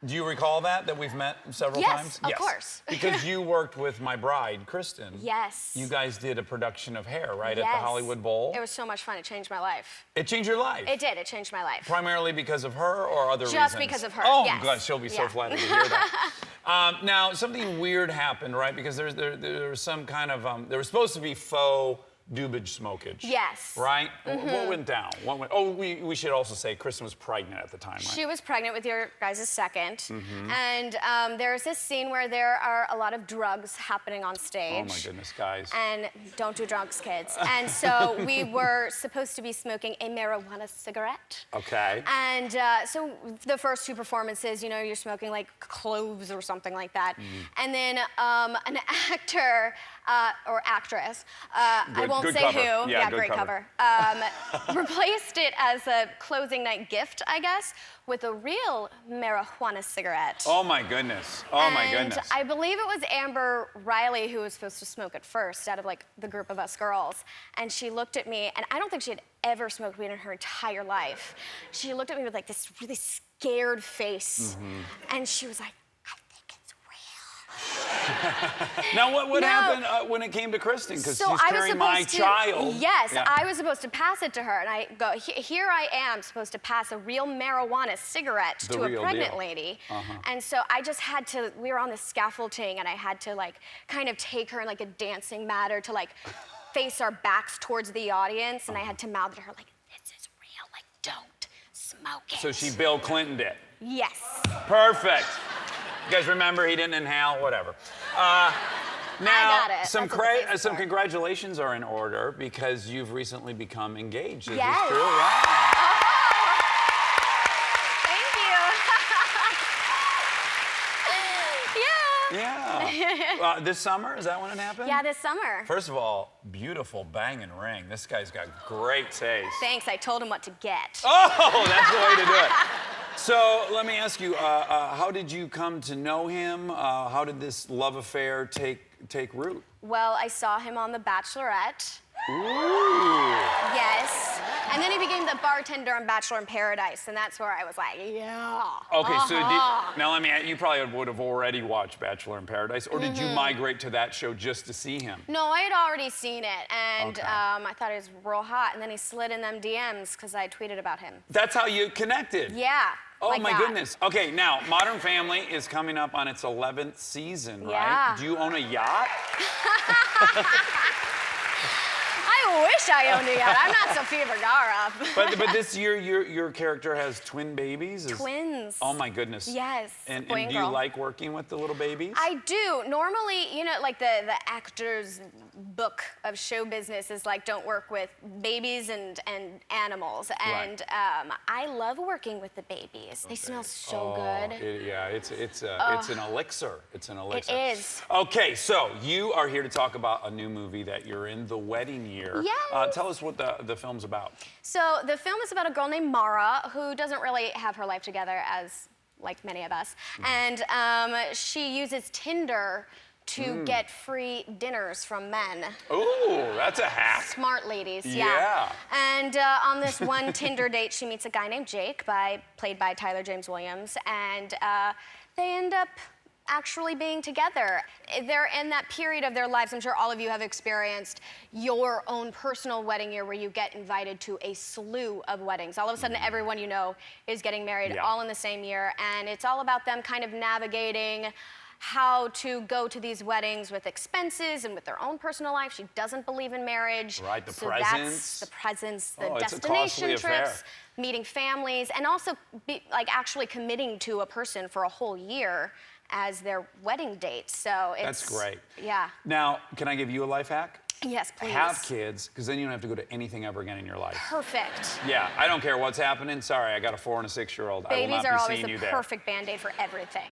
Do you recall that we've met several times? Yes, of course. Because you worked with my bride, Kristen. Yes. You guys did a production of Hair, right, Yes. at the Hollywood Bowl? It was so much fun. It changed my life. It changed your life? It did. It changed my life. Primarily because of her or other reasons? Just because of her, Oh, yes. God, she'll be so flattered to hear that. Now, something weird happened, right? Because there was some kind of, there was supposed to be faux dubage smokage. Yes. Right? What went down? We should also say Kristen was pregnant at the time, right? She was pregnant with your guys' second. And there's this scene where there are a lot of drugs happening on stage. Oh my goodness, guys. And don't do drugs, kids. And so we were supposed to be smoking a marijuana cigarette. Okay. And so the first two performances, you know, you're smoking like cloves or something like that. And then an actor or actress, I won't say cover. who. Yeah, great cover. Replaced it as a closing night gift, I guess, with a real marijuana cigarette. Oh my goodness. Oh my goodness. And I believe it was Amber Riley who was supposed to smoke it first out of like the group of us girls. And she looked at me, and I don't think she had ever smoked weed in her entire life. She looked at me with like this really scared face. And she was like, Now, what happened when it came to Kristen? Because so she's carrying my child. Yes, Yeah. I was supposed to pass it to her, and I go, here I am supposed to pass a real marijuana cigarette to a pregnant lady. And so I just had to, we were on the scaffolding, and I had to like kind of take her in like a dancing matter to like face our backs towards the audience, and I had to mouth to her like, this is real, like don't smoke it. So she Bill Clinton'd it. Yes. Perfect. You guys remember he didn't inhale? Whatever. Now, I got it. some congratulations are in order because you've recently become engaged. Is Yes. this true? Wow. Thank you. Yeah. This summer, is that when it happened? Yeah, this summer. First of all, beautiful banging ring. This guy's got great taste. Thanks, I told him what to get. Oh, that's the way to do it. So let me ask you, how did you come to know him? How did this love affair take root? Well, I saw him on The Bachelorette. Ooh. Yes. And then he became the bartender on Bachelor in Paradise, and that's where I was like, yeah. Okay, so now let me ask, you probably would have already watched Bachelor in Paradise, or did you migrate to that show just to see him? No, I had already seen it, and I thought he was real hot, and then he slid in them DMs because I tweeted about him. That's how you connected? Yeah. Oh like my that. goodness. Okay, now, Modern Family is coming up on its 11th season, right? Yeah. Do you own a yacht? I wish I owned a yacht. I'm not Sofia Vergara. But this year, your character has twin babies? Twins. Oh my goodness. Yes. And boy and do you girl. like working with the little babies? I do. Normally, you know, like the actor's book of show business is like, don't work with babies and animals. And I love working with the babies. They smell so good. It's an elixir. It's an elixir. It is. Okay, so you are here to talk about a new movie that you're in, The Wedding Year. Yes. Tell us what the film's about. So the film is about a girl named Mara who doesn't really have her life together, as like many of us. And she uses Tinder to get free dinners from men. Ooh, that's a hack. Smart ladies, Yeah. And on this one Tinder date, she meets a guy named Jake, played by Tyler James Williams, and they end up actually being together. They're in that period of their lives, I'm sure all of you have experienced your own personal wedding year where you get invited to a slew of weddings. All of a sudden, everyone you know is getting married all in the same year, and it's all about them kind of navigating how to go to these weddings with expenses and with their own personal life. She doesn't believe in marriage. Right, the so presents. That's the presents, the it's a destination costly affair. trips, meeting families, and also actually committing to a person for a whole year as their wedding date. So it's... That's great. Yeah. Now, can I give you a life hack? Yes, please. Have kids, because then you don't have to go to anything ever again in your life. Perfect. Yeah, I don't care what's happening. Sorry, I got a 4 and a 6-year-old. I will not Babies be are always seeing the you there. perfect Band-Aid for everything.